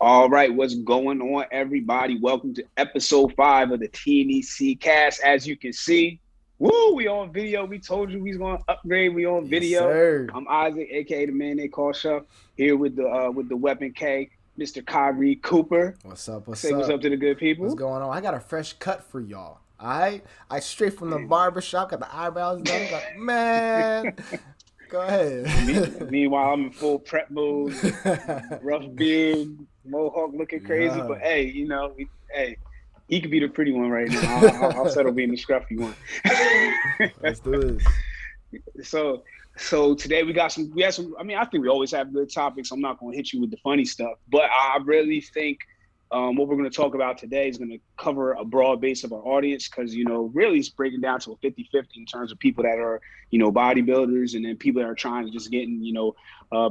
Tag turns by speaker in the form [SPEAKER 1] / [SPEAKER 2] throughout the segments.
[SPEAKER 1] All right, what's going on, everybody? Welcome to episode 5 of the TNEC cast. As you can see, we on video. We told you we was going to upgrade. We on
[SPEAKER 2] Yes,
[SPEAKER 1] video.
[SPEAKER 2] sir.
[SPEAKER 1] I'm Isaac, aka the man they call Chef, here with the Weapon K, Mr. Kirhee Cooper.
[SPEAKER 2] What's up? What's
[SPEAKER 1] Say what's
[SPEAKER 2] up?
[SPEAKER 1] up to the good
[SPEAKER 2] What's
[SPEAKER 1] people.
[SPEAKER 2] going on? I got a fresh cut for y'all. I straight from the barber shop, got the eyebrows done. Got man. Go ahead.
[SPEAKER 1] Meanwhile, I'm in full prep mode, rough beard, mohawk looking crazy.
[SPEAKER 2] Yeah.
[SPEAKER 1] But hey, hey, he could be the pretty one right now. I'll settle being the scruffy one.
[SPEAKER 2] Let's do this.
[SPEAKER 1] So today we have some. I mean, I think we always have good topics. I'm not going to hit you with the funny stuff, but I really think what we're going to talk about today is going to cover a broad base of our audience because really it's breaking down to a 50-50 in terms of people that are bodybuilders and then people that are trying to just get in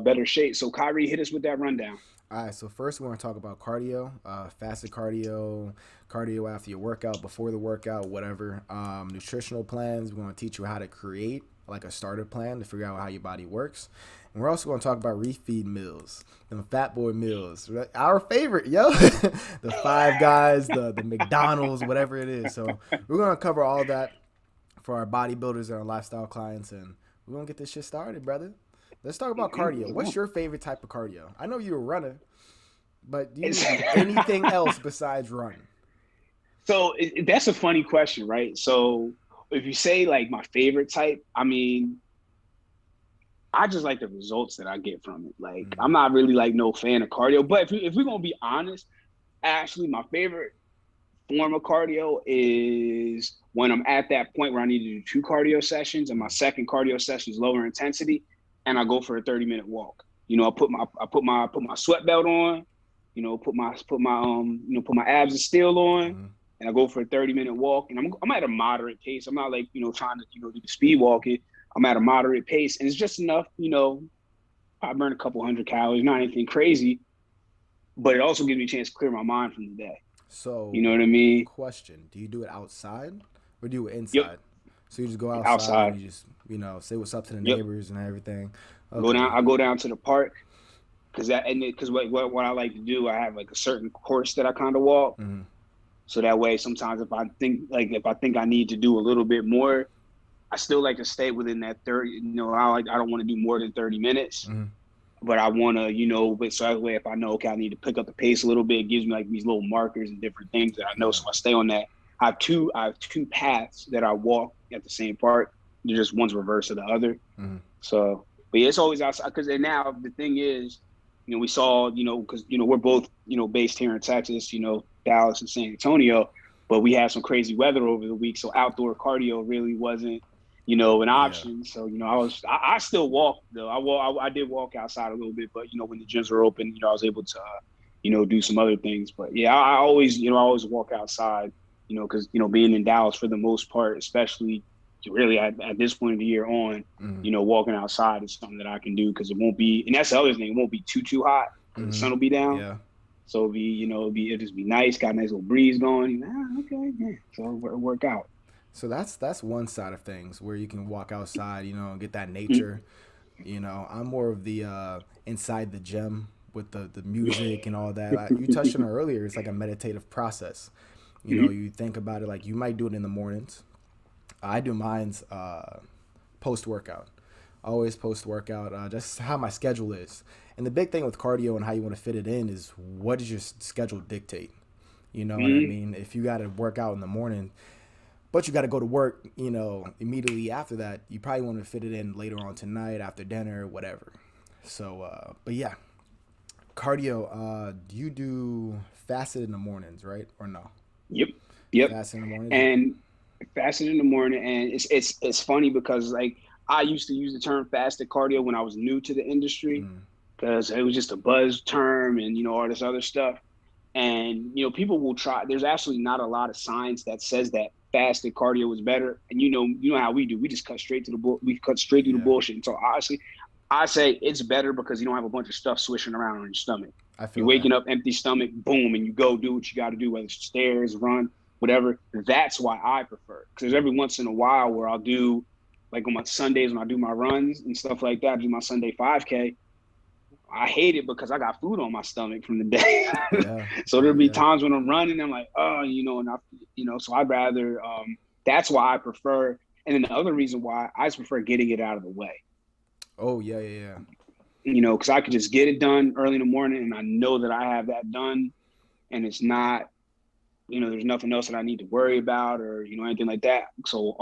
[SPEAKER 1] better shape. So Kirhee, hit us with that rundown.
[SPEAKER 2] All right, so first we're going to talk about cardio, fasted cardio, cardio after your workout, before the workout, whatever. Nutritional plans, we're going to teach you how to create like a starter plan to figure out how your body works. And we're also going to talk about refeed meals, the fat boy meals, our favorite, yo. The Five Guys, the McDonald's, whatever it is. So we're going to cover all that for our bodybuilders and our lifestyle clients, and we're going to get this shit started, brother. Let's talk about cardio. What's your favorite type of cardio? I know you're a runner, but do you do anything else besides run?
[SPEAKER 1] So that's a funny question, right? So if you say like my favorite type, I mean, I just like the results that I get from it. Like I'm not really like no fan of cardio, but if we're gonna be honest, actually my favorite form of cardio is when I'm at that point where I need to do 2 cardio sessions and my second cardio session is lower intensity and I go for a 30-minute walk. I put my sweat belt on, put my abs of steel on and I go for a 30-minute walk and I'm at a moderate pace. I'm not like, trying to, do the speed walking. I'm at a moderate pace and it's just enough, I burn a couple hundred calories, not anything crazy, but it also gives me a chance to clear my mind from the day.
[SPEAKER 2] So,
[SPEAKER 1] You know what I mean?
[SPEAKER 2] question, do you do it outside or do you do it
[SPEAKER 1] Yep.
[SPEAKER 2] inside? So you just go outside
[SPEAKER 1] Outside.
[SPEAKER 2] and you just, say what's up to the
[SPEAKER 1] Yep.
[SPEAKER 2] neighbors and everything.
[SPEAKER 1] I
[SPEAKER 2] Okay.
[SPEAKER 1] go down to the park because what I like to do, I have like a certain course that I kind of walk.
[SPEAKER 2] Mm-hmm.
[SPEAKER 1] So that way, sometimes if I think I need to do a little bit more, I still like to stay within that 30. I don't want to do more than 30 minutes,
[SPEAKER 2] Mm-hmm.
[SPEAKER 1] but I want to, but so that way, if I know okay, I need to pick up the pace a little bit, it gives me like these little markers and different things that I know.
[SPEAKER 2] Yeah.
[SPEAKER 1] So I stay on that. I have two paths that I walk at the same park. They're just one's reverse of the other.
[SPEAKER 2] Mm-hmm.
[SPEAKER 1] So, but yeah, it's always outside because now the thing is, we saw, because we're both, based here in Texas, Dallas and San Antonio, but we had some crazy weather over the week, so outdoor cardio really wasn't, an
[SPEAKER 2] Yeah.
[SPEAKER 1] option. So, I still walk though. I did walk outside a little bit, but when the gyms were open, I was able to, do some other things. But yeah, I always, I always walk outside, because being in Dallas for the most part, especially really at this point of the year on,
[SPEAKER 2] Mm-hmm.
[SPEAKER 1] walking outside is something that I can do because it won't be, and that's the other thing, it won't be too hot because the
[SPEAKER 2] Mm-hmm.
[SPEAKER 1] sun will be down.
[SPEAKER 2] Yeah.
[SPEAKER 1] So it'll just be nice, got a nice little breeze going. Okay, yeah. So it'll work out.
[SPEAKER 2] So that's one side of things where you can walk outside, and get that nature. I'm more of the inside the gym with the music and all that. You touched on it earlier. It's like a meditative process. You think about it like you might do it in the mornings. I do mine's post workout. Always post workout. Just how my schedule is. And the big thing with cardio and how you want to fit it in is what does your schedule dictate? You know what I mean? If you got to work out in the morning, but you got to go to work, immediately after that, you probably want to fit it in later on tonight, after dinner, whatever. So, but yeah, cardio. Do you do fasted in the mornings, right, or no?
[SPEAKER 1] Yep, yep.
[SPEAKER 2] Fasted in the mornings.
[SPEAKER 1] And fasted in the morning, and it's funny because like I used to use the term fasted cardio when I was new to the industry because it was just a buzz term and all this other stuff. And people will try. There's actually not a lot of science that says that fasted cardio is better. And you know how we do. We just cut straight to we cut straight through the bullshit. And so honestly, I say it's better because you don't have a bunch of stuff swishing around on your stomach.
[SPEAKER 2] I
[SPEAKER 1] You're
[SPEAKER 2] feel that.
[SPEAKER 1] waking up empty stomach, boom, and you go do what you got to do, whether it's stairs, run, whatever. That's why I prefer. Because every once in a while where I'll do, like on my Sundays when I do my runs and stuff like that, I do my Sunday 5K. I hate it because I got food on my stomach from the day.
[SPEAKER 2] Yeah.
[SPEAKER 1] So there'll be
[SPEAKER 2] Yeah.
[SPEAKER 1] times when I'm running, I'm like, oh, and so I'd rather, that's why I prefer. And then the other reason why I just prefer getting it out of the way,
[SPEAKER 2] Oh yeah, yeah, yeah.
[SPEAKER 1] because I could just get it done early in the morning and I know that I have that done and it's not, there's nothing else that I need to worry about or, anything like that. So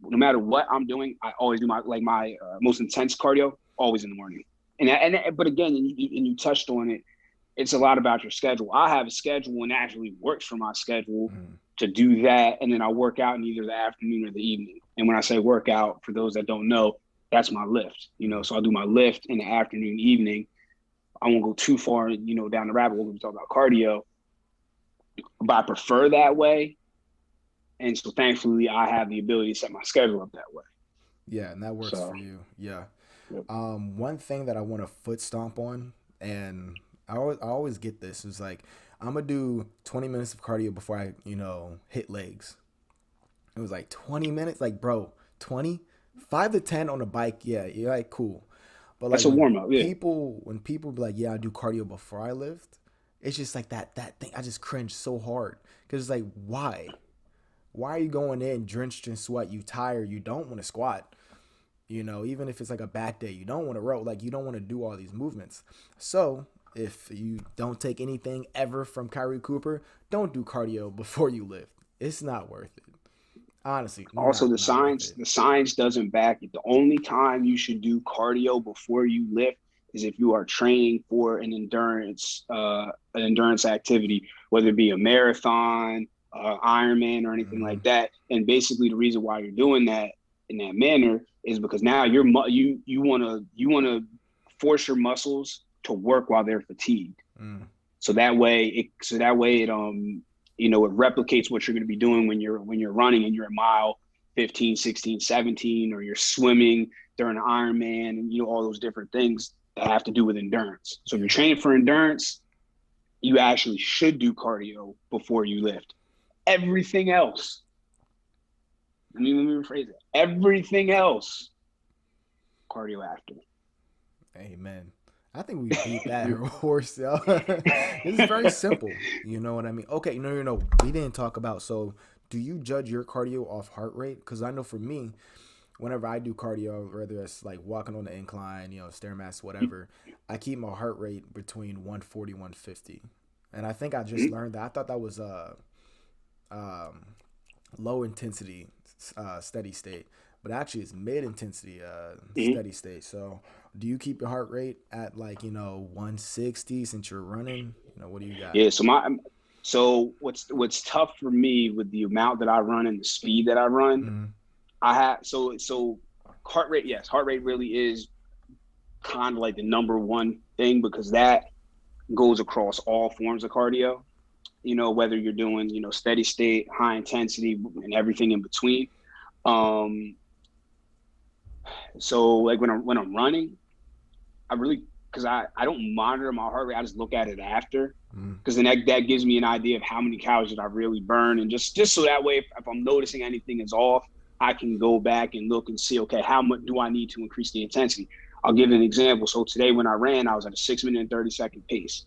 [SPEAKER 1] no matter what I'm doing, I always do my most intense cardio always in the morning. But again, and you touched on it, it's a lot about your schedule. I have a schedule and actually works for my schedule to do that. And then I work out in either the afternoon or the evening. And when I say workout, for those that don't know, that's my lift, so I'll do my lift in the afternoon, evening. I won't go too far, down the rabbit hole when we talk about cardio, but I prefer that way. And so thankfully I have the ability to set my schedule up that way.
[SPEAKER 2] Yeah, and that works
[SPEAKER 1] So,
[SPEAKER 2] for you. Yeah.
[SPEAKER 1] yep.
[SPEAKER 2] One thing that I want to foot stomp on, and I always get this, is like I'm gonna do 20 minutes of cardio before I, hit legs. It was like 20 minutes, like bro, 20, 5 to 10 on a bike. Yeah, you're like cool, but like
[SPEAKER 1] That's a warm up. Yeah.
[SPEAKER 2] when people be like, yeah, I do cardio before I lift, it's just like that thing. I just cringe so hard because it's like, why? Why are you going in drenched in sweat? You tired. You don't want to squat. Even if it's like a back day, you don't want to row. Like you don't want to do all these movements. So if you don't take anything ever from Kyrie Cooper, don't do cardio before you lift. It's not worth it. Honestly,
[SPEAKER 1] Also,
[SPEAKER 2] not worth it.
[SPEAKER 1] the science doesn't back it. The only time you should do cardio before you lift is if you are training for an endurance activity, whether it be a marathon, Ironman, or anything
[SPEAKER 2] Mm-hmm.
[SPEAKER 1] like that. And basically, the reason why you're doing that in that manner is because now you want to force your muscles to work while they're fatigued.
[SPEAKER 2] Mm.
[SPEAKER 1] It replicates what you're going to be doing when you're running and you're a mile 15, 16, 17, or you're swimming during an Ironman, and all those different things that have to do with endurance. So if
[SPEAKER 2] Yeah.
[SPEAKER 1] you're training for endurance, you actually should do cardio before you lift. Everything else, let me rephrase it. Everything else, cardio after.
[SPEAKER 2] Amen. I think we beat that horse, yo. It's very simple. You know what I mean? Okay, no. We didn't talk about, so do you judge your cardio off heart rate? Because I know for me, whenever I do cardio, whether it's like walking on the incline, Stairmaster, whatever, I keep my heart rate between 140, 150. And I think I just learned that. I thought that was um, low intensity steady state, but actually it's mid intensity steady state. So do you keep your heart rate at like 160 since you're running? What do you got?
[SPEAKER 1] Yeah. So what's tough for me with the amount that I run and the speed that I run,
[SPEAKER 2] Mm-hmm.
[SPEAKER 1] I have so heart rate. Yes, heart rate really is kind of like the number one thing because that goes across all forms of cardio. Whether you're doing steady state, high intensity, and everything in between. So like when I'm running, I really because I don't monitor my heart rate. I just look at it after because then that gives me an idea of how many calories did I really burn, and just so that way if I'm noticing anything is off, I can go back and look and see, okay, how much do I need to increase the intensity? I'll give an example. So today when I ran, I was at a 6 minute and 30-second pace,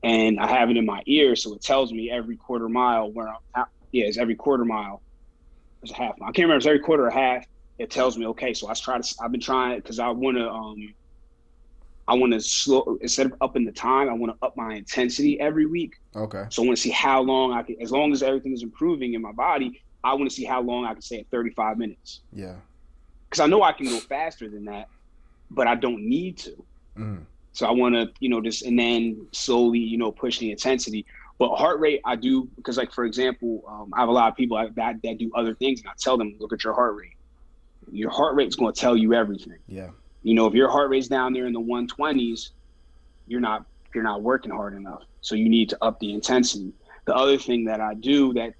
[SPEAKER 1] and I have it in my ear, so it tells me every quarter mile where I'm at. Yeah, it's every quarter mile. It's a half mile. I can't remember if it's every quarter or half. It tells me, okay, so I've been trying because I want to slow, instead of upping the time, I want to up my intensity every week.
[SPEAKER 2] Okay.
[SPEAKER 1] So I want to see how long I can, as long as everything is improving in my body, I want to see how long I can stay at 35 minutes.
[SPEAKER 2] Yeah.
[SPEAKER 1] Because I know I can go faster than that, but I don't need to. So I want to, just, and then slowly, push the intensity. But heart rate, I do, because like, for example, I have a lot of people that do other things, and I tell them, look at your heart rate. Your heart rate is going to tell you everything.
[SPEAKER 2] Yeah.
[SPEAKER 1] If your heart rate's down there in the 120s, you're not working hard enough. So you need to up the intensity. The other thing that I do that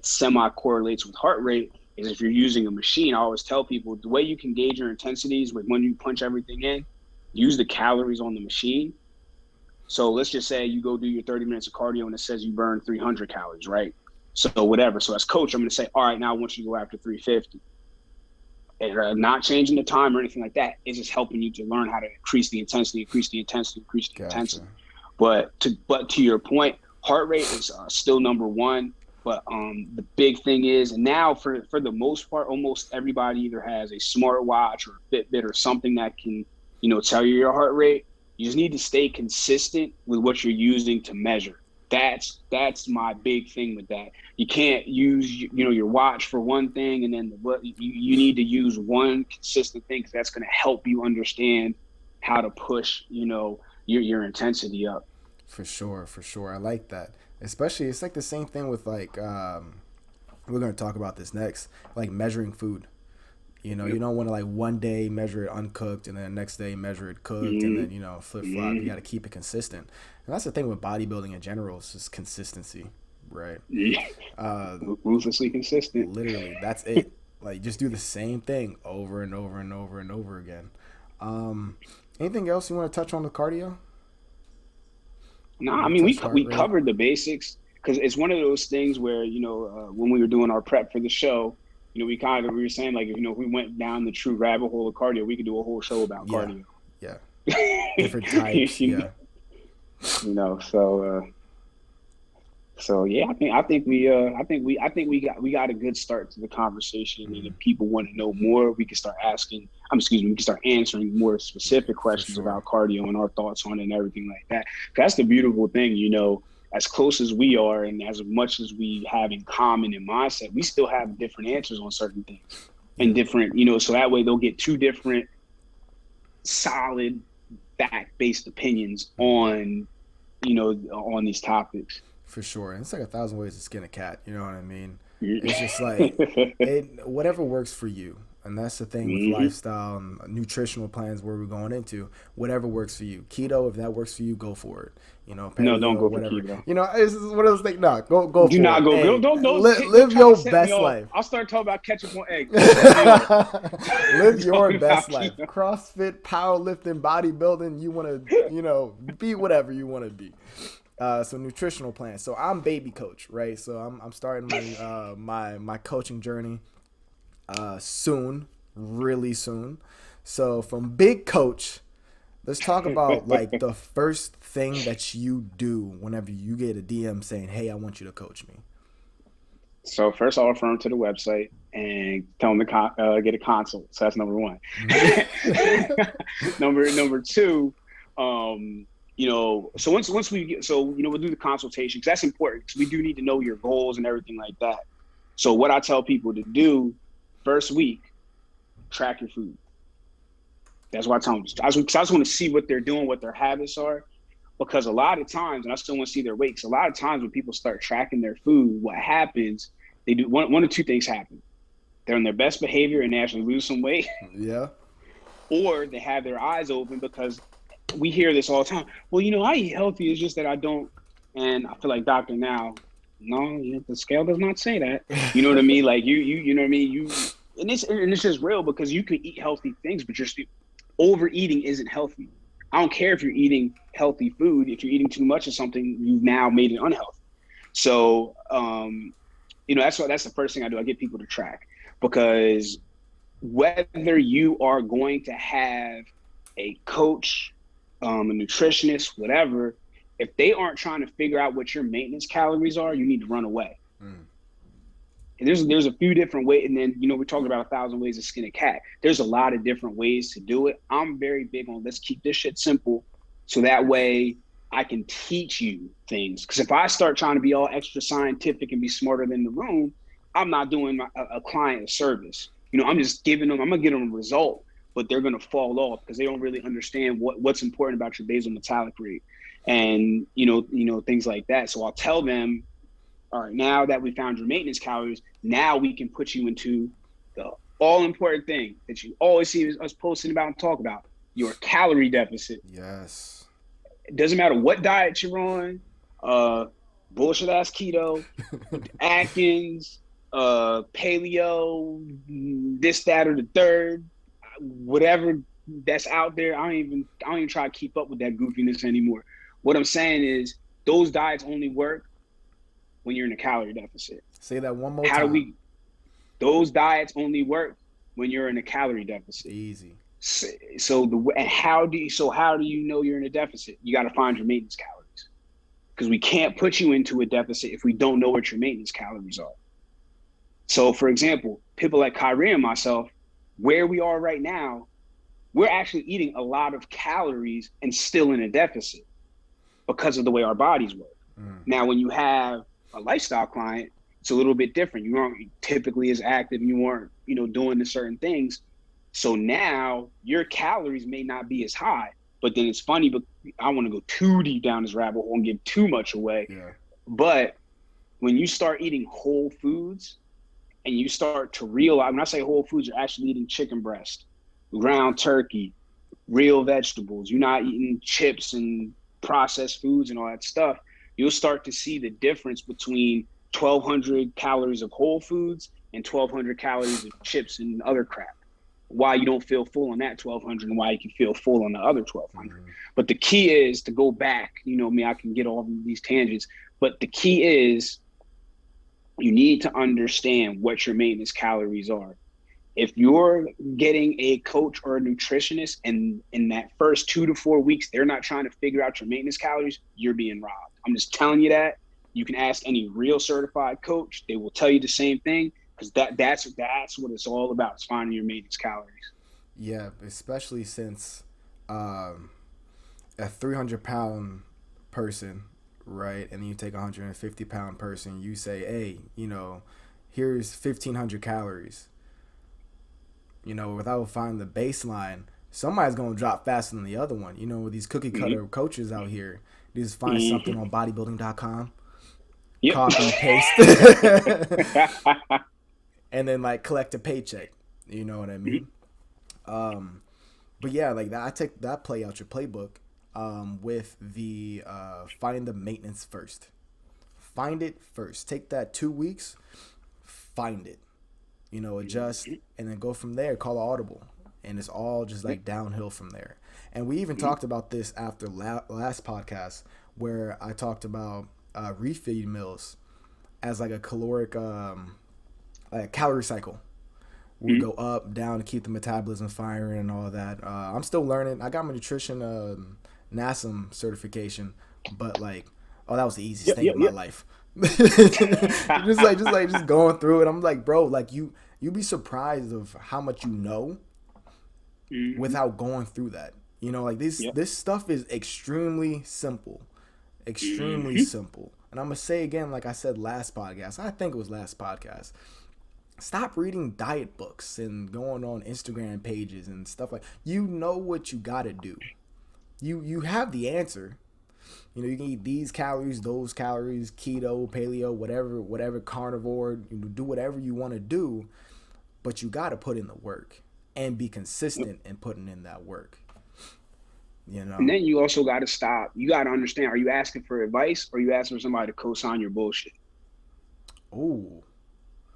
[SPEAKER 1] semi correlates with heart rate is if you're using a machine, I always tell people the way you can gauge your intensities with when you punch everything in, use the calories on the machine. So let's just say you go do your 30 minutes of cardio and it says you burn 300 calories, right? So whatever. So as coach, I'm going to say, all right, now I want you to go after 350. not changing the time or anything like that. It's just helping you to learn how to increase the intensity, increase the intensity, increase the
[SPEAKER 2] Gotcha.
[SPEAKER 1] intensity. But to your point, heart rate is still number one. But the big thing is, and now for the most part, almost everybody either has a smartwatch or a Fitbit or something that can, tell you your heart rate. You just need to stay consistent with what you're using to measure. That's my big thing with that. You can't use your watch for one thing and then you need to use one consistent thing, because that's going to help you understand how to push your intensity up.
[SPEAKER 2] For sure, for sure. I like that. Especially, it's like the same thing with like we're gonna talk about this next, like measuring food. You know, you don't want to like one day measure it uncooked and then the next day measure it cooked and then flip flop. You got to keep it consistent, and that's the thing with bodybuilding in general. It's just consistency, right?
[SPEAKER 1] Ruthlessly consistent.
[SPEAKER 2] Literally, that's it. Like just do the same thing over and over and over and over again. Anything else you want to touch on with cardio?
[SPEAKER 1] No, I mean we covered the basics, because it's one of those things where when we were doing our prep for the show, we were saying like if we went down the true rabbit hole of cardio, we could do a whole show about cardio.
[SPEAKER 2] Yeah. Different types. Yeah.
[SPEAKER 1] So yeah, I think we got a good start to the conversation, and if people want to know more, we can start we can start answering more specific questions about cardio and our thoughts on it and everything like that. That's the beautiful thing, as close as we are and as much as we have in common in mindset, we still have different answers on certain things and different, so that way they'll get two different solid fact-based opinions on on these topics.
[SPEAKER 2] For sure. And it's like 1,000 ways to skin a cat. You know what I mean? It's just like whatever works for you. And that's the thing with lifestyle and nutritional plans where we're going into. Whatever works for you. Keto, if that works for you, go for it. Paleo,
[SPEAKER 1] no, don't go whatever. For keto.
[SPEAKER 2] It's one of those things. No, go for it.
[SPEAKER 1] Do not go. Hey, don't
[SPEAKER 2] live your best life.
[SPEAKER 1] I'll start talking about ketchup on eggs.
[SPEAKER 2] Live your best life. CrossFit, powerlifting, bodybuilding. You want to, be whatever you want to be. So nutritional plan. So I'm baby coach, right? So I'm starting my coaching journey soon, really soon. So from big coach, let's talk about like the first thing that you do whenever you get a DM saying, "Hey, I want you to coach me."
[SPEAKER 1] So first, I'll refer them to the website and tell them to get a consult. So that's number one. Number two. So once we get, we'll do the consultation, because that's important, because we do need to know your goals and everything like that. So what I tell people to do first week, track your food. That's what I tell them. I just want to see what they're doing, what their habits are, because a lot of times, and I still want to see their weights. A lot of times when people start tracking their food, what happens, they do one of two things happen. They're in their best behavior and they actually lose some weight.
[SPEAKER 2] Yeah. Or
[SPEAKER 1] they have their eyes open, because we hear this all the time. Well, I eat healthy. It's just that I don't. And I feel like doctor now. No, the scale does not say that. You know what I mean? Like you know what I mean? And it's just real, because you can eat healthy things, but overeating isn't healthy. I don't care if you're eating healthy food. If you're eating too much of something, you've now made it unhealthy. So, that's the first thing I do. I get people to track, because whether you are going to have a coach, a nutritionist, whatever, if they aren't trying to figure out what your maintenance calories are, you need to run away. And there's a few different ways. And then, we're talking about 1,000 ways to skin a cat. There's a lot of different ways to do it. I'm very big on, let's keep this shit simple, so that way I can teach you things. Because if I start trying to be all extra scientific and be smarter than the room, I'm not doing a client a service. I'm just I'm going to give them a result, but they're going to fall off because they don't really understand what's important about your basal metabolic rate and, things like that. So I'll tell them, all right, now that we found your maintenance calories, now we can put you into the all important thing that you always see us posting about and talk about, your calorie deficit.
[SPEAKER 2] Yes.
[SPEAKER 1] It doesn't matter what diet you're on, bullshit ass keto, Atkins, paleo, this, that, or the third, whatever that's out there. I don't even try to keep up with that goofiness anymore. What I'm saying is those diets only work when you're in a calorie deficit.
[SPEAKER 2] Say that one more time.
[SPEAKER 1] Those diets only work when you're in a calorie deficit.
[SPEAKER 2] Easy.
[SPEAKER 1] How do you know you're in a deficit? You got to find your maintenance calories, because we can't put you into a deficit if we don't know what your maintenance calories are. So, for example, people like Kirhee and myself, where we are right now, we're actually eating a lot of calories and still in a deficit because of the way our bodies work. Now, when you have a lifestyle client, it's a little bit different. You aren't typically as active, and you aren't, doing the certain things. So now your calories may not be as high, but then it's funny, but I want to go too deep down this rabbit hole and give too much away.
[SPEAKER 2] Yeah.
[SPEAKER 1] But when you start eating whole foods and you start to realize, when I say whole foods, you're actually eating chicken breast, ground turkey, real vegetables. You're not eating chips and processed foods and all that stuff. You'll start to see the difference between 1,200 calories of whole foods and 1,200 calories of chips and other crap. Why you don't feel full on that 1,200 and why you can feel full on the other 1,200. But the key is to go back. I can get all these tangents, but the key is you need to understand what your maintenance calories are. If you're getting a coach or a nutritionist and in that first 2 to 4 weeks, they're not trying to figure out your maintenance calories, you're being robbed. I'm just telling you that. You can ask any real certified coach. They will tell you the same thing, because that's what it's all about, is finding your maintenance calories.
[SPEAKER 2] Yeah, especially since a 300-pound person, right, and then you take a 150-pound person, you say, hey, here's 1,500 calories. Without finding the baseline, somebody's going to drop faster than the other one. With these cookie cutter coaches out here, you just find something on bodybuilding.com, copy, paste, and then collect a paycheck. You know what I mean? But yeah, like that, I take that play out your playbook with the finding the maintenance first. Find it first. Take that 2 weeks, find it. Adjust, and then go from there. Call an audible, and it's all just downhill from there. And we even talked about this after last podcast, where I talked about refeed meals as a caloric, a calorie cycle. We go up, down to keep the metabolism firing and all that. I'm still learning. I got my nutrition NASM certification, but that was the easiest thing in my life. just going through it. I'm like, bro, you'd be surprised of how much without going through that. This stuff is extremely simple. Simple. And I'm gonna say again, like I said last podcast, I think it was last podcast, stop reading diet books and going on Instagram pages and stuff what you gotta do. You have the answer. You can eat these calories, those calories, keto, paleo, whatever carnivore, do whatever you want to do, but you got to put in the work and be consistent in putting in that work. And
[SPEAKER 1] then you also got to stop. You got to understand, are you asking for advice, or are you asking for somebody to co-sign your bullshit?
[SPEAKER 2] Oh,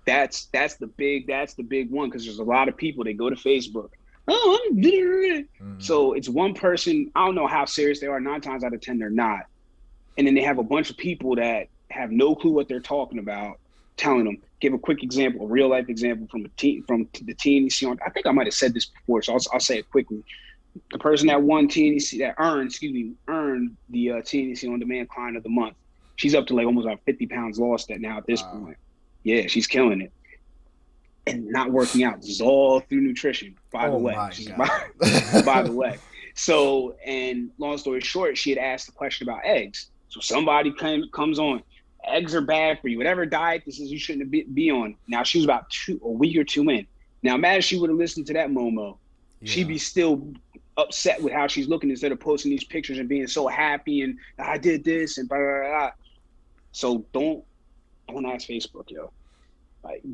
[SPEAKER 1] that's the big one, because there's a lot of people, they go to Facebook. So it's one person, I don't know how serious they are, 9 times out of 10 they're not. And then they have a bunch of people that have no clue what they're talking about, telling them. Give a quick example, a real life example from the TNEC. I think I might have said this before, so I'll say it quickly. The person that won TNEC, that earned the TNEC On Demand Client of the Month, she's up to almost 50 pounds lost at this point. Yeah, she's killing it. And not working out. This is all through nutrition, by the way. By the way. So, and long story short, she had asked a question about eggs. So somebody comes on, eggs are bad for you. Whatever diet this is, you shouldn't be on. Now, she was about a week or two in. Now, imagine she would have listened to that Momo. Yeah. She'd be still upset with how she's looking, instead of posting these pictures and being so happy and I did this and blah, blah, blah. So don't ask Facebook, yo.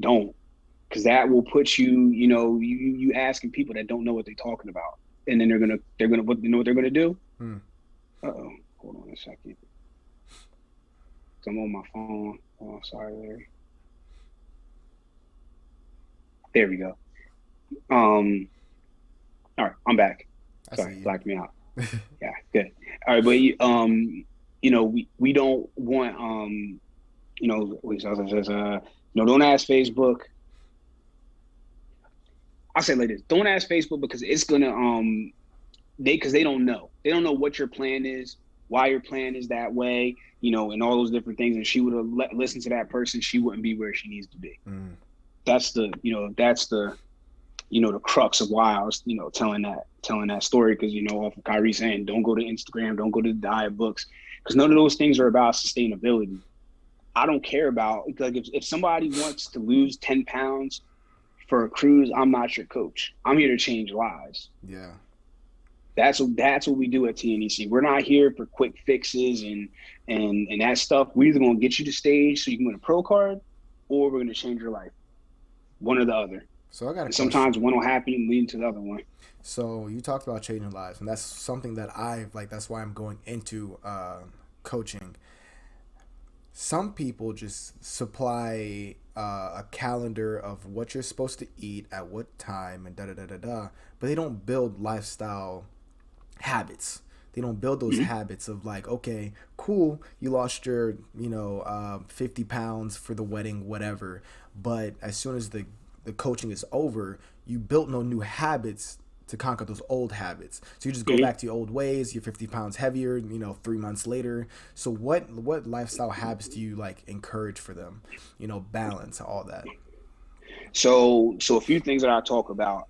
[SPEAKER 1] Don't. Because that will put you asking people that don't know what they're talking about, and then they're gonna you know what they're gonna do? Uh-oh, hold on a second. I'm on my phone. Oh, sorry, Larry. There we go. All right, I'm back. Sorry, blacked me out. Yeah, good. All right, but we don't want don't ask Facebook. I'll say like this: don't ask Facebook because it's gonna because they don't know. They don't know what your plan is, why your plan is that way, and all those different things. And she would have listened to that person, she wouldn't be where she needs to be.
[SPEAKER 2] Mm.
[SPEAKER 1] That's the crux of why I was, telling that story. Because, off of Kirhee saying, don't go to Instagram, don't go to the diet books, because none of those things are about sustainability. I don't care about, like, if somebody wants to lose 10 pounds for a cruise, I'm not your coach. I'm here to change lives.
[SPEAKER 2] Yeah.
[SPEAKER 1] That's what we do at TNEC. We're not here for quick fixes and that stuff. We're either going to get you to stage so you can win a pro card, or we're going to change your life. One or the other.
[SPEAKER 2] So I got a
[SPEAKER 1] and
[SPEAKER 2] question.
[SPEAKER 1] sometimes one will happen and lead to the other one.
[SPEAKER 2] So you talked about changing lives, and that's something that that's why I'm going into coaching. Some people just supply a calendar of what you're supposed to eat at what time and da da da da da, but they don't build lifestyle habits. They don't build those habits of like, okay, cool, you lost your 50 pounds for the wedding, whatever, but as soon as the coaching is over, you built no new habits to conquer those old habits. So you just go back to your old ways. You're 50 pounds heavier, 3 months later. So what lifestyle habits do you like encourage for them? Balance, all that.
[SPEAKER 1] So a few things that I talk about.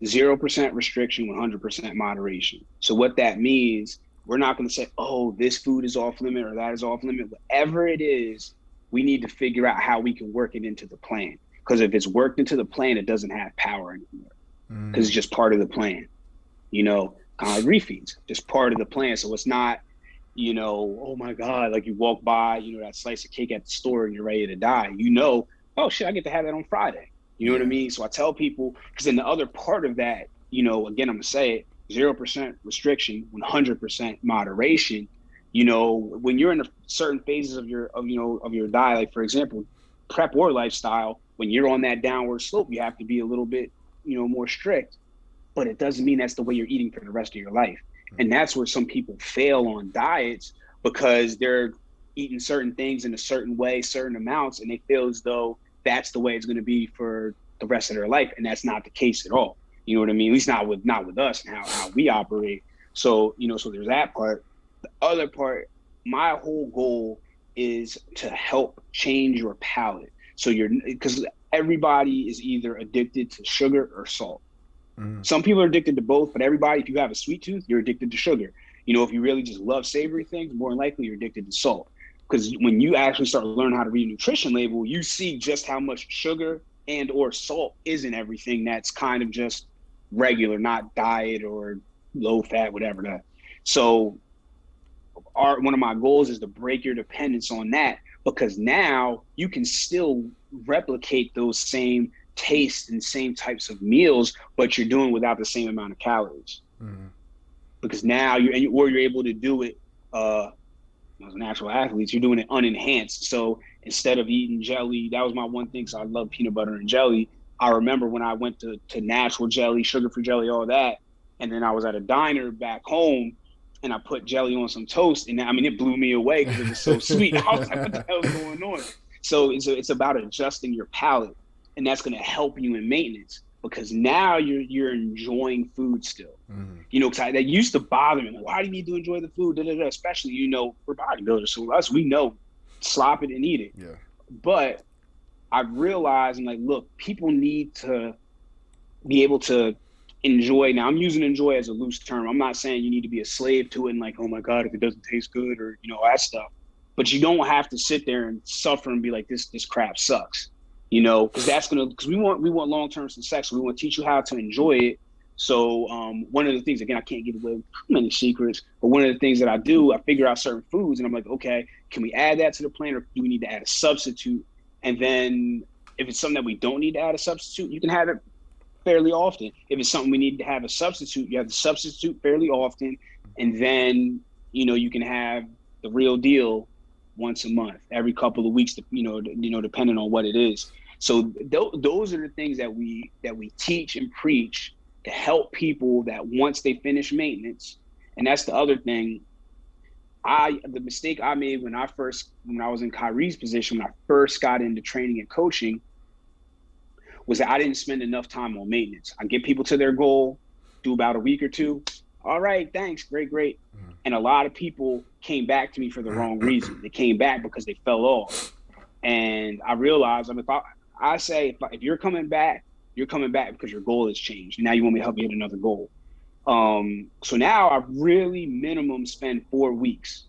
[SPEAKER 1] 0% restriction, 100% moderation. So what that means, we're not going to say, oh, this food is off limit or that is off limit. Whatever it is, we need to figure out how we can work it into the plan. Because if it's worked into the plan, it doesn't have power anymore. Because it's just part of the plan. Kind of like refeeds, just part of the plan. So it's not, oh my God, like you walk by, that slice of cake at the store and you're ready to die. Oh shit, I get to have that on Friday. You know what I mean? So I tell people, because then the other part of that, again, I'm going to say it, 0% restriction, 100% moderation. When you're in certain phases of your diet, like for example, prep or lifestyle, when you're on that downward slope, you have to be a little bit, more strict, but it doesn't mean that's the way you're eating for the rest of your life. And that's where some people fail on diets, because they're eating certain things in a certain way, certain amounts, and they feel as though that's the way it's going to be for the rest of their life. And that's not the case at all. You know what I mean? At least not with us and how we operate. So, so there's that part. The other part, my whole goal is to help change your palate. So because everybody is either addicted to sugar or salt. Some people are addicted to both, but everybody, if you have a sweet tooth, you're addicted to sugar. If you really just love savory things, more than likely you're addicted to salt. Because when you actually start learning how to read a nutrition label, you see just how much sugar and or salt is in everything that's kind of just regular, not diet or low fat, whatever that. So one of my goals is to break your dependence on that, because now you can still replicate those same tastes and same types of meals, but you're doing without the same amount of calories. Because now you're able to do it as natural athletes, you're doing it unenhanced. So instead of eating jelly, that was my one thing. So I love peanut butter and jelly. I remember when I went to natural jelly, sugar-free jelly, all that. And then I was at a diner back home and I put jelly on some toast. And it blew me away because it was so sweet. I was like, what the hell is going on? So it's about adjusting your palate. And that's going to help you in maintenance, because now you're enjoying food still. Because that used to bother me. Like, why do you need to enjoy the food? Especially, we're bodybuilders. So we know, slop it and eat it.
[SPEAKER 2] Yeah.
[SPEAKER 1] But I realized, I'm like, look, people need to be able to enjoy. Now, I'm using enjoy as a loose term. I'm not saying you need to be a slave to it and like, oh my God, if it doesn't taste good or, that stuff. But you don't have to sit there and suffer and be like, this crap sucks. Because we want long-term success. So we want to teach you how to enjoy it. So one of the things, again, I can't give away too many secrets, but one of the things that I do, I figure out certain foods and I'm like, okay, can we add that to the plan, or do we need to add a substitute? And then if it's something that we don't need to add a substitute, you can have it fairly often. If it's something we need to have a substitute, you have the substitute fairly often. And then, you can have the real deal once a month, every couple of weeks, depending on what it is. So those are the things that we teach and preach to help people that once they finish maintenance. And that's the other thing. The mistake I made when I was in Kirhee's position, when I first got into training and coaching, was that I didn't spend enough time on maintenance. I get people to their goal, do about a week or two. All right, thanks, great, great. And a lot of people came back to me for the wrong reason. They came back because they fell off. And I realized, I mean, if you're coming back because your goal has changed. Now you want me to help you hit another goal. So now I really minimum spend 4 weeks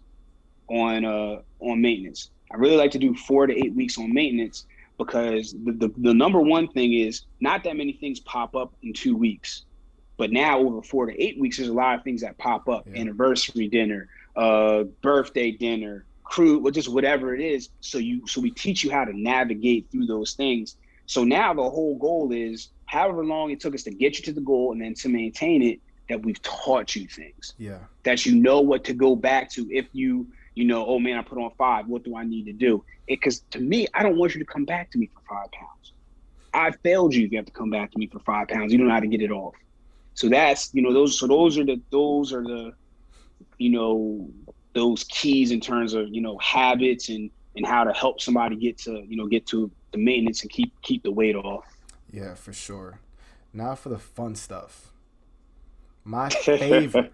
[SPEAKER 1] on maintenance. I really like to do 4 to 8 weeks on maintenance because the number one thing is not that many things pop up in 2 weeks. But now over 4 to 8 weeks, there's a lot of things that pop up. Yeah. Anniversary dinner, birthday dinner, crew, just whatever it is. So we teach you how to navigate through those things. So now the whole goal is however long it took us to get you to the goal and then to maintain it, that we've taught you things. Yeah. That you know what to go back to if you know, oh man, I put on 5, what do I need to do? Because to me, I don't want you to come back to me for 5 pounds. I failed you if you have to come back to me for 5 pounds. You don't know how to get it off. So that's, those are the, those keys in terms of, habits and how to help somebody get to the maintenance and keep the weight off.
[SPEAKER 2] Yeah, for sure. Now for the fun stuff. My favorite,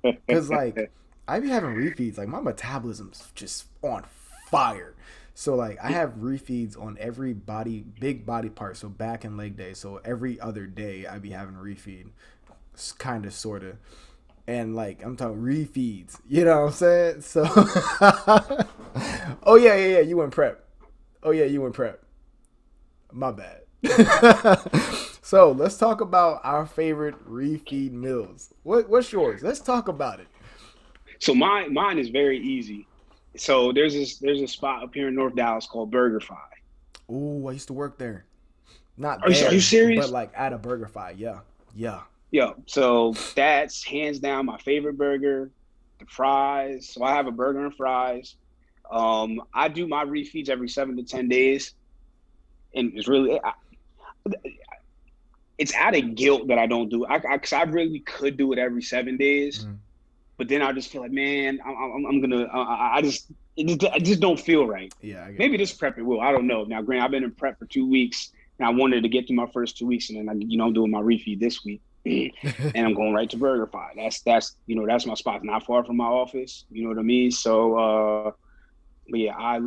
[SPEAKER 2] because like I be having refeeds, like my metabolism's just on fire. So like I have refeeds on every big body part. So back and leg day. So every other day I be having refeed, kind of, sort of. And like I'm talking refeeds, you know what I'm saying? So, oh yeah, you went prep. My bad. So let's talk about our favorite refeed meals. What's yours? Let's talk about it.
[SPEAKER 1] So mine is very easy. So there's a spot up here in North Dallas called BurgerFi.
[SPEAKER 2] Oh, I used to work there. Not
[SPEAKER 1] are you serious?
[SPEAKER 2] But like at a BurgerFi, yeah.
[SPEAKER 1] So that's hands down my favorite burger. The fries. So I have a burger and fries. I do my refeeds every 7 to 10 days, and it's really it's out of guilt that I don't do it. Because I really could do it every 7 days, but then I just feel like, man, I'm gonna. I just don't feel right.
[SPEAKER 2] Yeah.
[SPEAKER 1] Maybe this prep it will. I don't know. Now, granted, I've been in prep for 2 weeks, and I wanted to get through my first 2 weeks, and then I'm doing my refeed this week, and I'm going right to BurgerFi. That's that's my spot. Not far from my office. You know what I mean? So, but yeah, I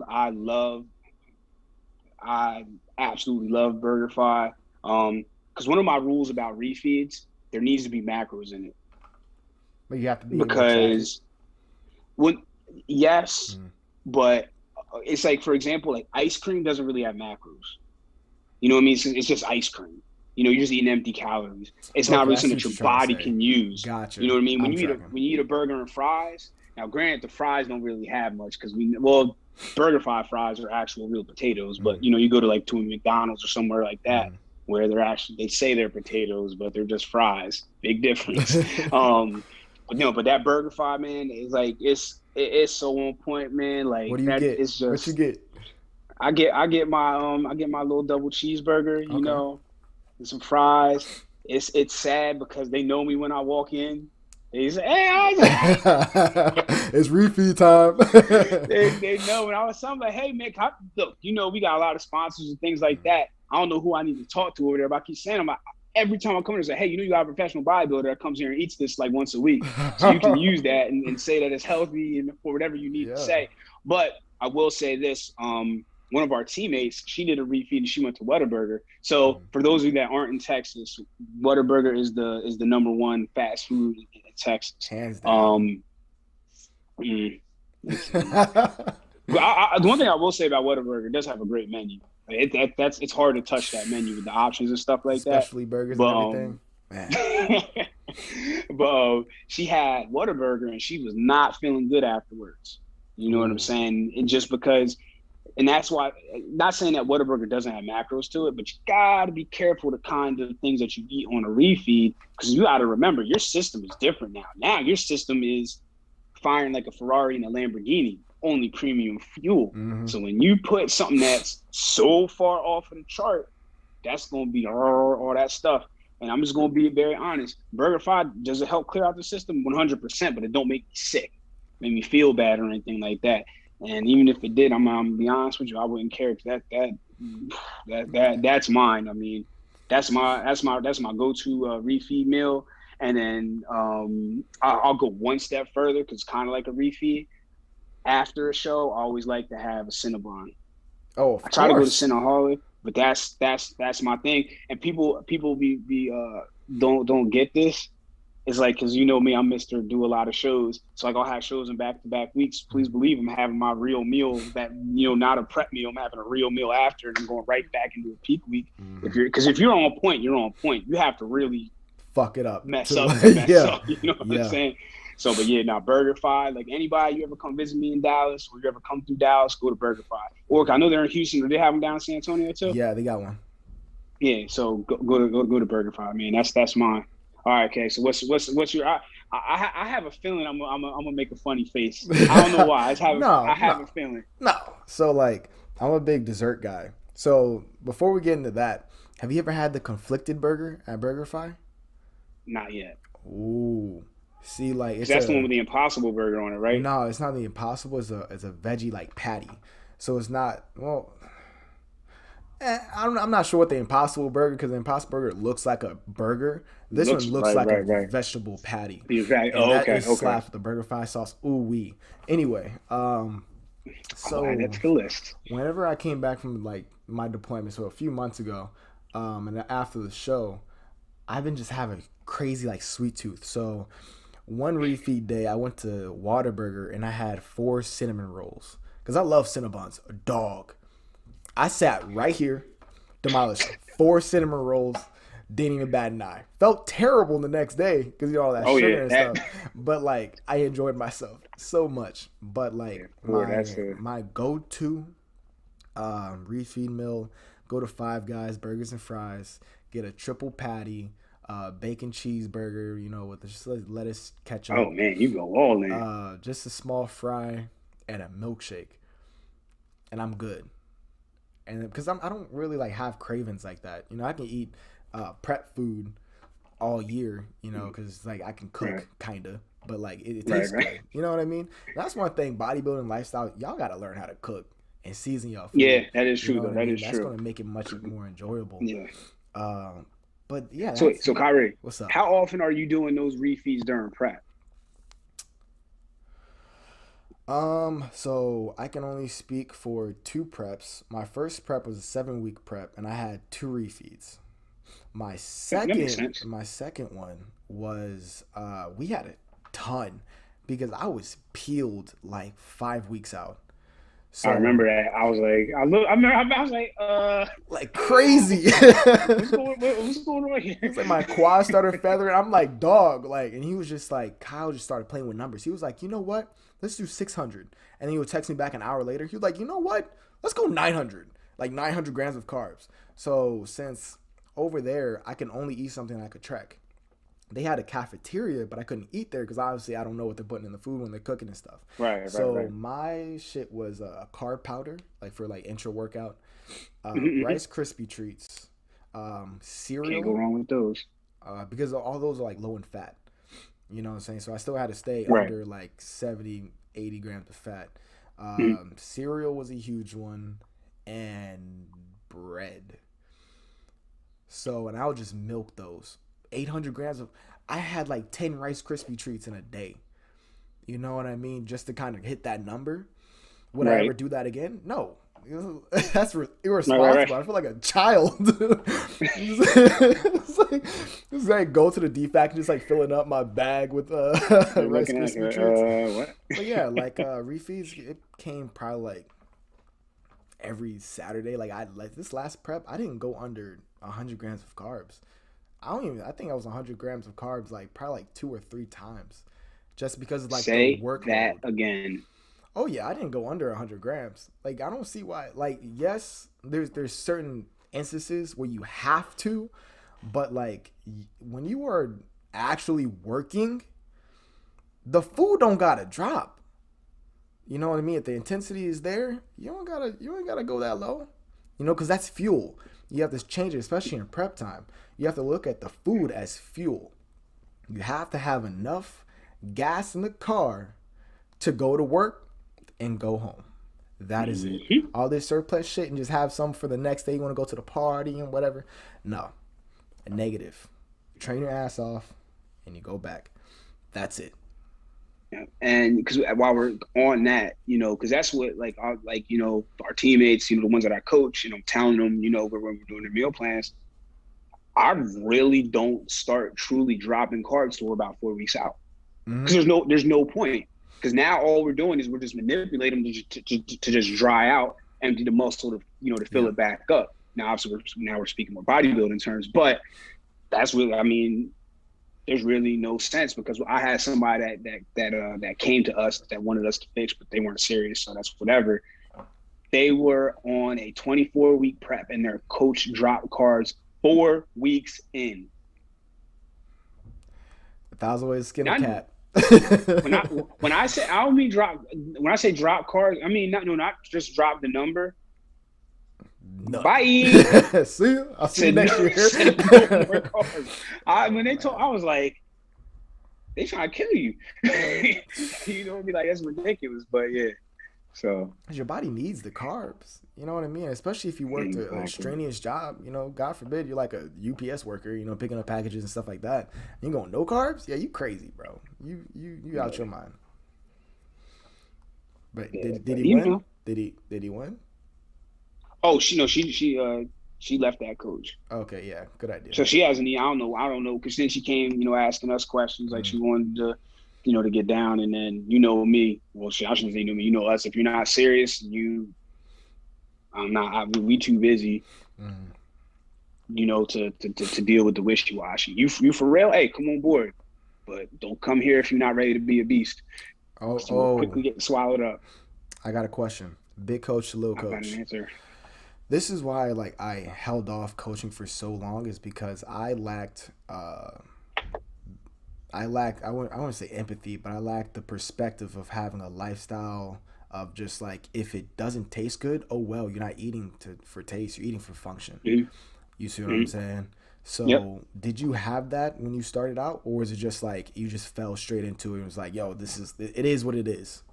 [SPEAKER 1] absolutely love BurgerFi. Because one of my rules about refeeds, there needs to be macros in it.
[SPEAKER 2] But you have to be
[SPEAKER 1] because but it's like, for example, like ice cream doesn't really have macros. You know what I mean? It's just ice cream. You're just eating empty calories. It's not really something that your body can use.
[SPEAKER 2] Gotcha.
[SPEAKER 1] You know what I mean? When you eat a burger and fries. Now, granted, the fries don't really have much because BurgerFi fries are actual real potatoes. But you go to a McDonald's or somewhere like that. Where they say they're potatoes, but they're just fries. Big difference. But that BurgerFi, man, is like it's so on point, man. Like,
[SPEAKER 2] what do you get?
[SPEAKER 1] It's just,
[SPEAKER 2] what you get?
[SPEAKER 1] I get my little double cheeseburger, and some fries. It's sad because they know me when I walk in. They say, "Hey,
[SPEAKER 2] it's refeed time."
[SPEAKER 1] they know when I was something like, "Hey, man, look, we got a lot of sponsors and things like that. I don't know who I need to talk to over there, but I keep saying every time I come in, I say, hey, you got a professional bodybuilder that comes here and eats this like once a week. So you can use that and say that it's healthy and for whatever you need to say. But I will say this, one of our teammates, she did a refeed and she went to Whataburger. So for those of you that aren't in Texas, Whataburger is the number one fast food in Texas.
[SPEAKER 2] Hands down.
[SPEAKER 1] The one thing I will say about Whataburger, it does have a great menu. It's hard to touch that menu with the options and stuff like that.
[SPEAKER 2] Especially burgers and everything.
[SPEAKER 1] But she had Whataburger and she was not feeling good afterwards. You know what I'm saying? And just because, and that's why, not saying that Whataburger doesn't have macros to it, but you gotta be careful the kind of things that you eat on a refeed, because you gotta remember your system is different now. Now your system is firing like a Ferrari and a Lamborghini. Only premium fuel. So when you put something that's so far off of the chart, that's going to be all that stuff. And I'm just going to be very honest. BurgerFi, does it help clear out the system? 100%, but it don't make me sick, make me feel bad or anything like that. And even if it did, I'm gonna be honest with you, I wouldn't care, because that's mine. I mean, That's my go-to refeed meal. And then I'll go one step further because it's kind of like a refeed. After a show, I always like to have a Cinnabon.
[SPEAKER 2] Oh,
[SPEAKER 1] I
[SPEAKER 2] of
[SPEAKER 1] try to go to
[SPEAKER 2] course.
[SPEAKER 1] Cinnaholic, but that's my thing. And people be don't get this. It's like because you know me, I'm Mister Do a lot of shows, so like I'll have shows in back-to-back weeks. Please believe I'm having my real meal that not a prep meal. I'm having a real meal after, and I'm going right back into a peak week. If you're on point, you're on point. You have to really
[SPEAKER 2] Fuck it up
[SPEAKER 1] mess
[SPEAKER 2] to
[SPEAKER 1] up to
[SPEAKER 2] like,
[SPEAKER 1] mess
[SPEAKER 2] yeah,
[SPEAKER 1] up. You know what I'm
[SPEAKER 2] yeah,
[SPEAKER 1] saying? So, but yeah, now BurgerFi, like anybody you ever come visit me in Dallas, or you ever come through Dallas, go to BurgerFi. Or I know they're in Houston, or they have them down in San Antonio too.
[SPEAKER 2] yeah. They got one.
[SPEAKER 1] Yeah, so go to BurgerFi, man. That's mine. All right, okay. So what's your? I have a feeling I'm gonna make a funny face. I don't know why.
[SPEAKER 2] No,
[SPEAKER 1] I have
[SPEAKER 2] no,
[SPEAKER 1] a feeling.
[SPEAKER 2] no. So like, I'm a big dessert guy. So before we get into that, have you ever had the conflicted burger at BurgerFi?
[SPEAKER 1] Not yet.
[SPEAKER 2] Ooh, see, like
[SPEAKER 1] Because
[SPEAKER 2] it's
[SPEAKER 1] that's the one
[SPEAKER 2] a
[SPEAKER 1] with the Impossible Burger on it, right?
[SPEAKER 2] no, it's not the impossible. It's a veggie like patty. So it's not well. I'm not sure what the Impossible Burger because the Impossible Burger looks like a burger. This
[SPEAKER 1] Looks
[SPEAKER 2] one looks
[SPEAKER 1] right,
[SPEAKER 2] like a
[SPEAKER 1] right, right.
[SPEAKER 2] vegetable patty,
[SPEAKER 1] Right.
[SPEAKER 2] and
[SPEAKER 1] Oh,
[SPEAKER 2] that
[SPEAKER 1] okay,
[SPEAKER 2] is
[SPEAKER 1] okay.
[SPEAKER 2] slapped with the burger fry sauce. Ooh wee. Anyway,
[SPEAKER 1] I'll add
[SPEAKER 2] so
[SPEAKER 1] that to the list.
[SPEAKER 2] whenever I came back from like my deployment, so a few months ago, and after the show, I've been just having crazy like sweet tooth. So one refeed day, I went to Whataburger and I had 4 cinnamon rolls because I love Cinnabons. A dog. I sat right here, demolished 4 cinnamon rolls, didn't even bat an eye. Felt terrible the next day because all that
[SPEAKER 1] Oh yeah,
[SPEAKER 2] sugar and
[SPEAKER 1] that.
[SPEAKER 2] stuff. But like I enjoyed myself so much. But like
[SPEAKER 1] Yeah, boy,
[SPEAKER 2] my
[SPEAKER 1] that's a.
[SPEAKER 2] my go to refeed meal, go to Five Guys Burgers and Fries, get a triple patty, bacon cheeseburger, with just lettuce,
[SPEAKER 1] Oh
[SPEAKER 2] ketchup,
[SPEAKER 1] man, you go all in.
[SPEAKER 2] just a small fry, and a milkshake, and I'm good. And because I don't really like have cravings like that, I can eat prep food all year, because like I can
[SPEAKER 1] Right,
[SPEAKER 2] cook kinda, but like it
[SPEAKER 1] right,
[SPEAKER 2] tastes
[SPEAKER 1] right.
[SPEAKER 2] good. You know what I mean? That's one thing. Bodybuilding lifestyle, y'all got to learn how to cook and season your
[SPEAKER 1] Yeah,
[SPEAKER 2] food.
[SPEAKER 1] that is
[SPEAKER 2] You
[SPEAKER 1] true
[SPEAKER 2] know
[SPEAKER 1] though.
[SPEAKER 2] what I
[SPEAKER 1] That
[SPEAKER 2] mean?
[SPEAKER 1] is
[SPEAKER 2] That's
[SPEAKER 1] true.
[SPEAKER 2] gonna make it much more enjoyable.
[SPEAKER 1] Yeah.
[SPEAKER 2] Um, but yeah,
[SPEAKER 1] So
[SPEAKER 2] that's
[SPEAKER 1] so Kyrie,
[SPEAKER 2] what's up.
[SPEAKER 1] how often are you doing those refeeds during prep?
[SPEAKER 2] So I can only speak for 2 preps. My first prep was a 7-week prep, and I had 2 refeeds. My
[SPEAKER 1] That makes
[SPEAKER 2] second,
[SPEAKER 1] sense.
[SPEAKER 2] my second one was we had a ton because I was peeled like 5 weeks out.
[SPEAKER 1] I
[SPEAKER 2] So
[SPEAKER 1] remember that. I was like, I look. I remember. I was like,
[SPEAKER 2] like crazy.
[SPEAKER 1] what's going on here?
[SPEAKER 2] It's like my quad started feathering. I'm like, dog, like, and he was just like, Kyle just started playing with numbers. He was like, you know what? Let's do 600. And then he would text me back an hour later. He was like, you know what? Let's go 900, like 900 grams of carbs. So since over there, I can only eat something I could track. They had a cafeteria, but I couldn't eat there because obviously I don't know what they're putting in the food when they're cooking and stuff.
[SPEAKER 1] Right, right,
[SPEAKER 2] So
[SPEAKER 1] right.
[SPEAKER 2] my shit was a carb powder, like for like intra workout,
[SPEAKER 1] Mhm.
[SPEAKER 2] Rice Krispie treats,
[SPEAKER 1] Can't go
[SPEAKER 2] cereal,
[SPEAKER 1] wrong with those.
[SPEAKER 2] because all those are like low in fat. You know what I'm saying? So I still had to stay
[SPEAKER 1] Right.
[SPEAKER 2] under like 70, 80 grams of fat.
[SPEAKER 1] Mhm.
[SPEAKER 2] Cereal was a huge one, and bread. So, and I would just milk those. 800 grams of, I had like 10 Rice Krispie treats in a day. You know what I mean? Just to kind of hit that number. Would I ever
[SPEAKER 1] Right.
[SPEAKER 2] do that again? No. That's
[SPEAKER 1] Right. Right. Right.
[SPEAKER 2] irresponsible. I feel like a child. It's like go to the DFAC and just like filling up my bag with
[SPEAKER 1] You're
[SPEAKER 2] Rice
[SPEAKER 1] looking at
[SPEAKER 2] Krispie treats.
[SPEAKER 1] what?
[SPEAKER 2] But yeah, like refeeds, it came probably like every Saturday. Like this last prep, I didn't go under 100 grams of carbs. I think I was 100 grams of carbs like probably like 2 or 3 times, just because of like the
[SPEAKER 1] Say that
[SPEAKER 2] workload.
[SPEAKER 1] again.
[SPEAKER 2] Oh yeah, I didn't go under 100 grams. Like I don't see why. Like yes, there's certain instances where you have to, but like when you are actually working, the food don't gotta drop. You know what I mean? If the intensity is there, you ain't gotta go that low. Because that's fuel. You have to change it, especially in prep time. You have to look at the food as fuel. You have to have enough gas in the car to go to work and go home. That is it.
[SPEAKER 1] Hmm.
[SPEAKER 2] All this surplus shit and just have some for the next day. You want to go to the party and whatever. No. a negative. You train your ass off, and you go back. That's it.
[SPEAKER 1] Yeah. And because while we're on that, because that's what our teammates, the ones that I coach, I'm telling them, when we're doing the meal plans, I really don't start truly dropping carbs till we're about 4 weeks out. Because there's no point. Because now all we're doing is we're just manipulating them to just dry out, empty the muscle to fill it back up. Now obviously we're speaking more bodybuilding terms, but that's really, there's really no sense, because I had somebody that came to us that wanted us to fix, but they weren't serious, so that's whatever. They were on a 24-week prep, and their coach dropped carbs 4 weeks in.
[SPEAKER 2] 1,000 ways to skin a cat.
[SPEAKER 1] when I say I don't mean drop. When I say drop carbs, I mean not just drop the number. No. Bye.
[SPEAKER 2] See you. I'll see you next year.
[SPEAKER 1] When they told, I was like, they trying to kill you. Be like, that's ridiculous. But yeah, so
[SPEAKER 2] your body needs the carbs. You know what I mean? Especially if you work a strenuous job. God forbid you're like a UPS worker. Picking up packages and stuff like that. You going no carbs? Yeah, you crazy, bro. You out your mind. But did he win? Did he win?
[SPEAKER 1] Oh, she left that coach.
[SPEAKER 2] Okay, yeah, good idea.
[SPEAKER 1] So she hasn't. I don't know, because then she came, asking us questions, like she wanted to get down, and then me. Well, I shouldn't say me. Us. If you're not serious, I'm not. We too busy. To deal with the wishy-washy. You for real? Hey, come on board, but don't come here if you're not ready to be a beast. We'll quickly get swallowed up.
[SPEAKER 2] I got a question. Big coach to little coach.
[SPEAKER 1] I got an answer.
[SPEAKER 2] This is why I held off coaching for so long, is because I lacked I wouldn't say empathy, but I lacked the perspective of having a lifestyle of just like, if it doesn't taste good, oh well, you're not eating for taste, you're eating for function. Mm-hmm. You see what I'm saying? So Did you have that when you started out, or was it just like you just fell straight into it and was like, yo, it is what it is?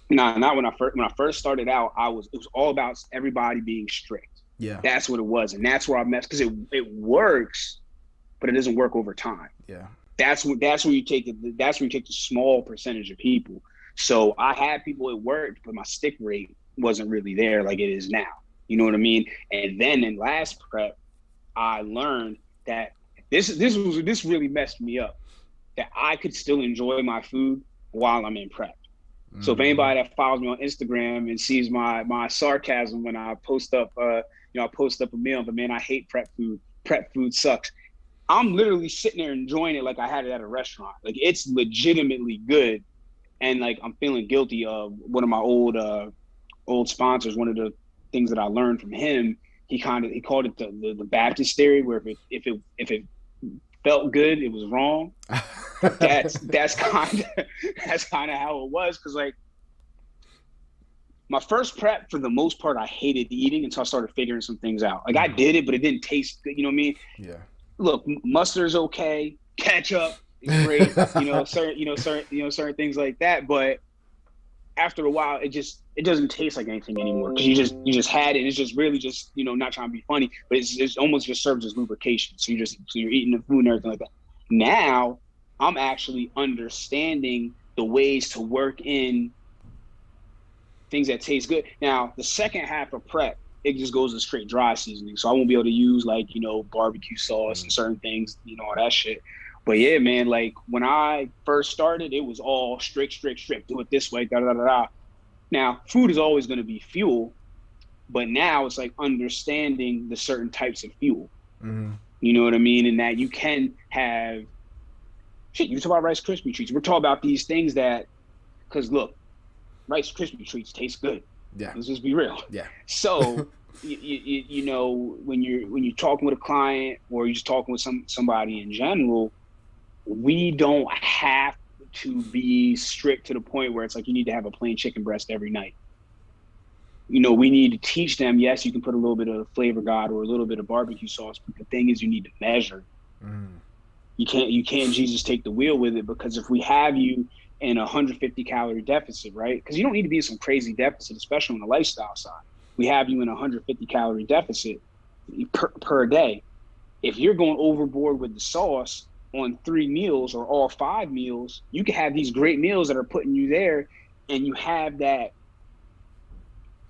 [SPEAKER 1] Nah, not when I first started out. It was all about everybody being strict.
[SPEAKER 2] Yeah,
[SPEAKER 1] that's what it was, and that's where I messed, because it works, but it doesn't work over time.
[SPEAKER 2] Yeah,
[SPEAKER 1] that's where you take it. That's where you take the small percentage of people. So I had people, it worked, but my stick rate wasn't really there like it is now. You know what I mean? And then in last prep, I learned that this really messed me up, that I could still enjoy my food while I'm in prep. So if anybody that follows me on Instagram and sees my sarcasm when I post up, I post up a meal, but man, I hate prep food. Prep food sucks. I'm literally sitting there enjoying it like I had it at a restaurant. Like, it's legitimately good, and like I'm feeling guilty of one of my old sponsors. One of the things that I learned from him, he called it the Baptist theory, where if it felt good, it was wrong. that's kind of how it was, because like my first prep, for the most part, I hated eating until I started figuring some things out. Like, I did it, but it didn't taste good. You know what I mean?
[SPEAKER 2] Yeah.
[SPEAKER 1] Look, mustard's okay, ketchup is great. certain things like that. But after a while, it doesn't taste like anything anymore, because you just had it. And it's just really just not trying to be funny, but it's almost just serves as lubrication. So you're eating the food and everything like that. Now I'm actually understanding the ways to work in things that taste good. Now, the second half of prep, it just goes to straight dry seasoning. So I won't be able to use like, barbecue sauce and certain things, all that shit. But yeah, man, like when I first started, it was all strict, do it this way, da da da da. Now, food is always going to be fuel, but now it's like understanding the certain types of fuel. Mm-hmm. You know what I mean? And that you can have you talk about Rice Krispie treats. We're talking about these things that, because look, Rice Krispie treats taste good.
[SPEAKER 2] Yeah.
[SPEAKER 1] Let's just be real.
[SPEAKER 2] Yeah.
[SPEAKER 1] So, when you're talking with a client, or you're just talking with somebody in general, we don't have to be strict to the point where it's like you need to have a plain chicken breast every night. We need to teach them, yes, you can put a little bit of Flavor God or a little bit of barbecue sauce, but the thing is, you need to measure. You can't Jesus take the wheel with it, because if we have you in 150 calorie deficit, right? Because you don't need to be in some crazy deficit, especially on the lifestyle side. We have you in 150 calorie deficit per day. if you're going overboard with the sauce on 3 meals or all 5 meals, you can have these great meals that are putting you there, and you have that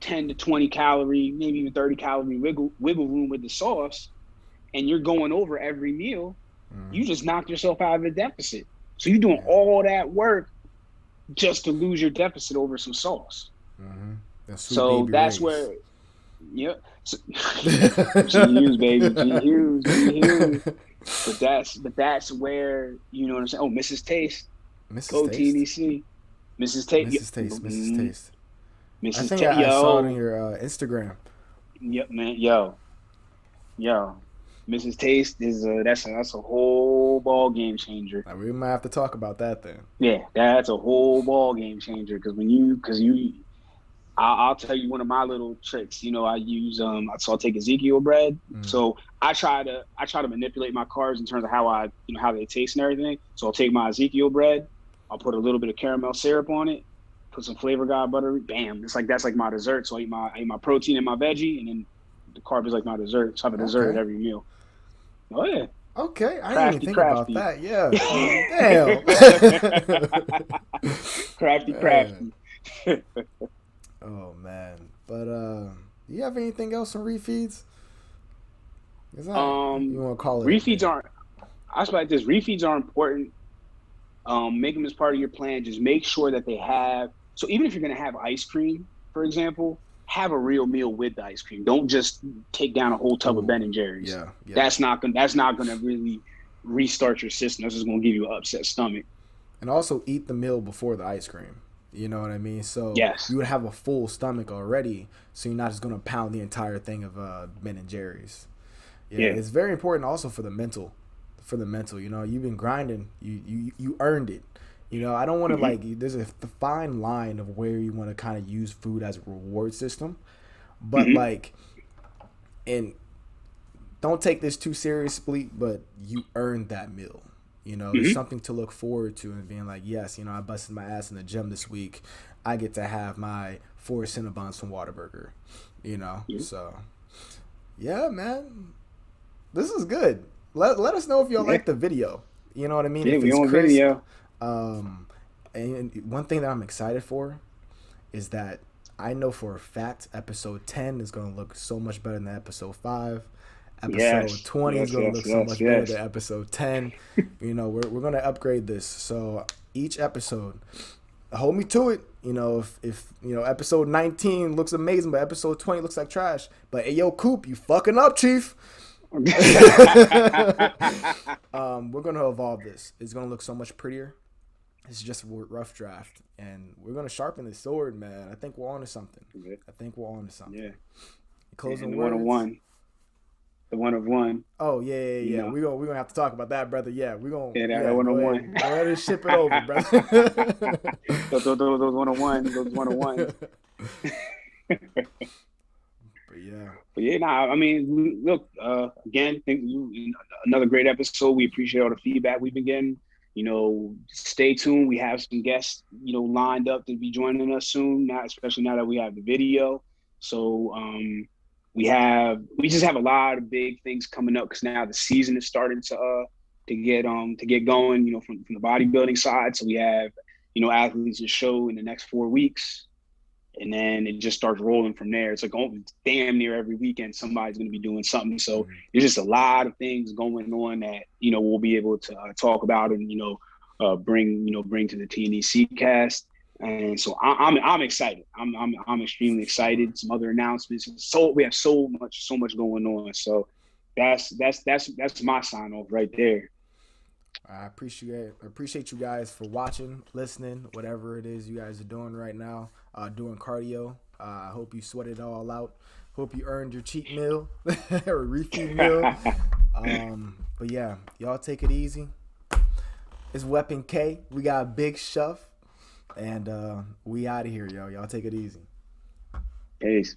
[SPEAKER 1] 10 to 20 calorie, maybe even 30 calorie wiggle room with the sauce, and you're going over every meal. You just knocked yourself out of a deficit. So you're doing all that work just to lose your deficit over some sauce. So that's where, yeah. So, G Hughes, baby, G Hughes. But that's where, you know what I'm saying. Oh, Mrs. Taste, go TDC, Mrs. Taste,
[SPEAKER 2] I think I saw it on your Instagram.
[SPEAKER 1] Yep, man. Yo, Mrs. Taste is that's a whole ball game changer.
[SPEAKER 2] We might have to talk about that then.
[SPEAKER 1] Yeah, that's a whole ball game changer because I'll tell you one of my little tricks. You know, I use so I'll take Ezekiel bread. So I try to manipulate my carbs in terms of how how they taste and everything. So I'll take my Ezekiel bread, I'll put a little bit of caramel syrup on it, put some Flavor God butter. Bam! That's like my dessert. So I eat my protein and my veggie, and then the carb is like my dessert. So I have a dessert at every meal. Oh yeah.
[SPEAKER 2] Okay, I didn't even think about that. Yeah. Damn.
[SPEAKER 1] crafty.
[SPEAKER 2] Oh man. But do you have anything else on refeeds? You want to call it?
[SPEAKER 1] Refeeds aren't. I was like this. Refeeds are important. Make them as part of your plan. Just make sure that they have. So even if you're going to have ice cream, for example, have a real meal with the ice cream. Don't just take down a whole tub of Ben and Jerry's.
[SPEAKER 2] Yeah.
[SPEAKER 1] That's not gonna really restart your system. That's just gonna give you an upset stomach.
[SPEAKER 2] And also eat the meal before the ice cream. You know what I mean? So you would have a full stomach already, so you're not just gonna pound the entire thing of Ben and Jerry's. Yeah, it's very important also for the mental. You know, you've been grinding. You earned it. You know, I don't want to there's a fine line of where you want to kind of use food as a reward system, but and don't take this too seriously, but you earned that meal. You know, it's something to look forward to and being like, yes, you know, I busted my ass in the gym this week. I get to have my 4 Cinnabons from Whataburger, you know? So, yeah, man, this is good. Let us know if y'all like the video. You know what I mean?
[SPEAKER 1] Yeah, we on video.
[SPEAKER 2] And one thing that I'm excited for is that I know for a fact episode 10 is going to look so much better than episode 5. Episode 20 is going to look so much better than episode 10. You know, we're going to upgrade this. So each episode, hold me to it. You know, if you know, episode 19 looks amazing, but episode 20 looks like trash. But hey, yo, Coop, you fucking up, Chief. We're going to evolve this. It's going to look so much prettier. It's just a rough draft, and we're going to sharpen the sword, man. I think we're on to something. Yeah. Closing words.
[SPEAKER 1] The one of one.
[SPEAKER 2] Oh yeah. We're gonna have to talk about that, brother. Yeah, we're gonna.
[SPEAKER 1] Yeah, that one of one.
[SPEAKER 2] Go ahead and ship it over, brother.
[SPEAKER 1] those one of one. But yeah, nah. I mean, look. Again, another great episode. We appreciate all the feedback we've been getting. You know, stay tuned. We have some guests, you know, lined up to be joining us soon. Now, especially now that we have the video. So we just have a lot of big things coming up because now the season is starting to get going. You know, from the bodybuilding side. So we have, you know, athletes to show in the next 4 weeks, and then it just starts rolling from there. It's like damn near every weekend somebody's going to be doing something. So there's just a lot of things going on that, you know, we'll be able to talk about and, you know, bring to the TNEC cast. And so I'm excited. I'm extremely excited. Some other announcements. So we have so much going on. So that's my sign off right there.
[SPEAKER 2] I appreciate you guys for watching, listening, whatever it is you guys are doing right now. Doing cardio. I hope you sweated it all out. Hope you earned your cheat meal or refeed meal. But yeah, y'all take it easy. It's Weapon K. We got Big Shuff. And we out of here, yo. Y'all take it easy.
[SPEAKER 1] Peace.